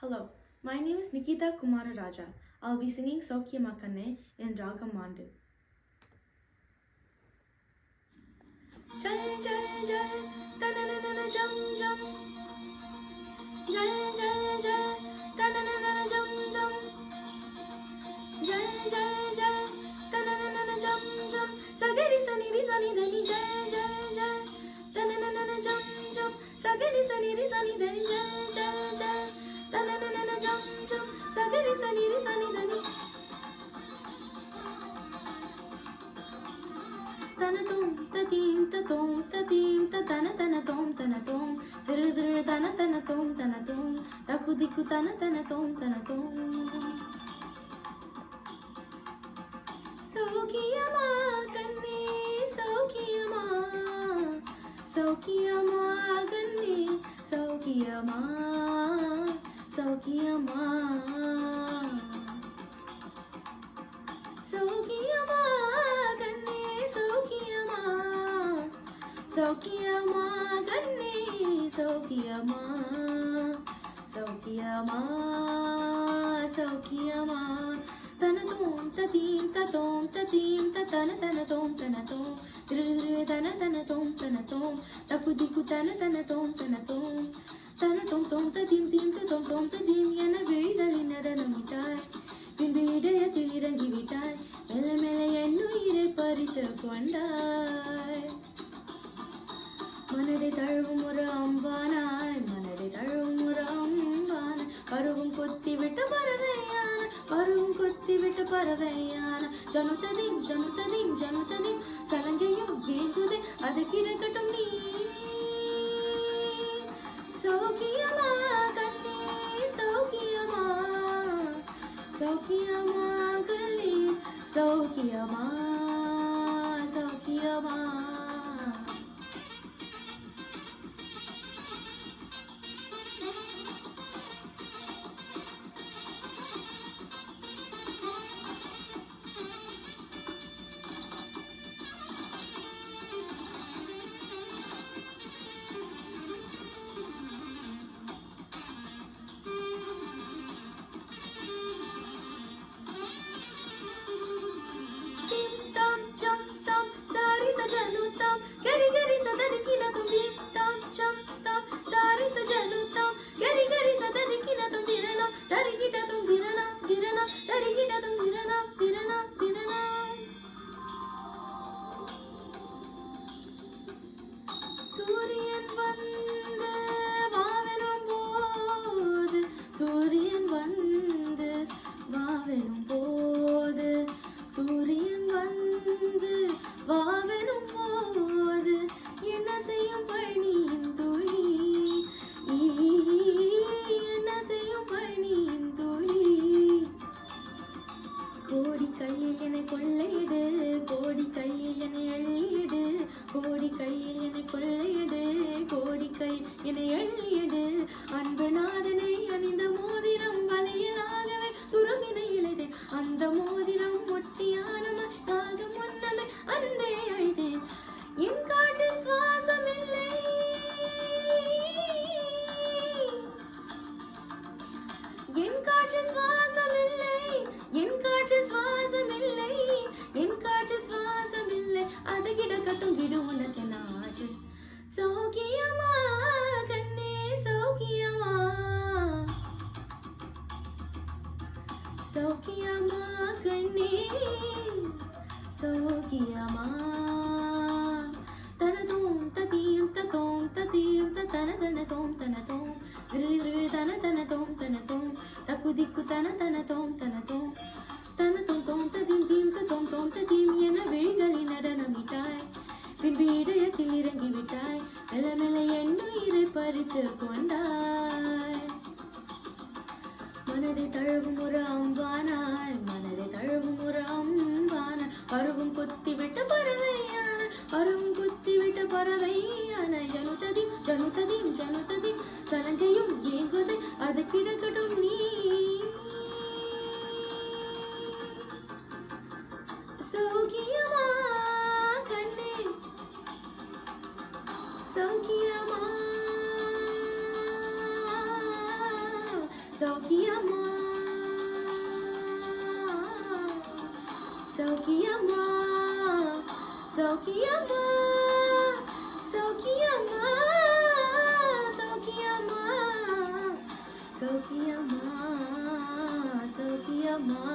Hello, my name is Nikita Kumara Raja. I'll be singing Saukyamakane in Ragam Mandu. Jai Jai Jai, ta-na-na-na-na jum jum. Jai Jai Jai, ta-na-na-na-na jum jum. Jai Jai Jai, ta-na-na-na-na jum jum. Sagari sani ri sani dani Jai Jai Jai, ta-na-na-na-na jum jum. Sagari sani ri sani dani Jai Jai Jai, ta-na-na-na-na jum jum. Sagari sani ri sani dani. Tanatom tatim tatom tatim tatana tanatom tanatom dir dir tana tanatom tanatom takudiku tana tanatom tanatom Saukiyama kanne saukiyama saukiyama kanne saukiyama saukiyama saukiyama kanne Saukiyama ganne Saukiyama Saukiyama Saukiyama Tanatom tatim tatom tatim tatana tanatom tanatom Dri tana tanatom tanatom Takudiku tana tanatom tanatom Tanatom tom tatim tim tatom tom tatim என விழிகளின் நடனமிட்டாய் பின்பு இதயத்தில் இறங்கி விட்டாய் மெல்ல மெல்ல என் உயிரை பறித்து கொண்டாய் மனதை தழுவும் ஒரு அம்பானாய் மனதை தழுவும் ஒரு அம்பானாய் பருவம் கொத்தி விட்ட பறவையான பருவம் கொத்தி விட்ட பறவையான ஜனுததிம் ஜனுததிம் ஜனுததிம் சலங்கையும் ஏங்குதே அது கிடக்கட்டும் நீ சௌக்கியமா கண்ணே சௌக்கியமா சௌக்கியமா கண்ணே சௌக்கியமா சௌக்கியமா Gari gari sadani kina tum dim tam cham tam sari sajanu tam gari gari sadani kina tum dirana dari kita tum dirana dirana dari kita tum dirana dirana dirana Suriyan vande vavenum bodhu Suriyan vande vavenum bodhu Suriyan vande vavenum bodhu என்ன செய்யும் பணியின் தோழி என்ன செய்யும் பணியின் தோழி கோடி கையில் என்னை கொள்ளையிடு கோடி கையில் என்னை அள்ளியிடு கோடி கையில் என்னை கொள்ளையிடு கோடி கை என்னை அள்ளியிடு அன்பு நாதனை அணிந்த மோதிரம் வலையிலாகவே துரும்பினை இழைத்தேன் அந்த மோதிரம் ஒட்டியானமாய் ஆக முன்னமே அன்பே அழைத்தேன் என் காற்றில் சுவாசம் இல்லை என் காற்றில் சுவாசம் இல்லை என் காற்றில் சுவாசம் இல்லை என் காற்றில் சுவாசம் இல்லை அது கிடக்கட்டும் விடு உனக்கு நாச்சு சௌக்கியமா கண்ணே சௌக்கியமா சௌக்கியமா கண்ணே சௌக்கியமா Tanatom tatim tatom tatim tatana tanatom tanatom dri tana tanatom tanatom takudiku tana tanatom tanatom tanatom tom tatim tim tatom tom tatim என விழிகளின் நடனமிட்டாய் பின்பு இதயத்தில் இறங்கி விட்டாய் மெல்ல மெல்ல என் உயிரை பறித்து கொண்டாய் மனதை தழுவும் ஒரு அம்பானாய் மனதை தழுவும் ஒரு அம்பானாய் பருவம் கொத்தி விட்ட பறவையான பருவம் கொத்தி விட்ட பறவையான ஜனுததிம் ஜனுததிம் ஜனுததிம் சலங்கையும் ஏங்குதை அது கிடக்கட்டும் நீ சௌக்கியமா கண்ணே சௌக்கியமா சௌக்கியமா சௌக்கியமா சௌக்கியமா சௌக்கியமா சௌக்கியமா சௌக்கியமா சௌக்கியமா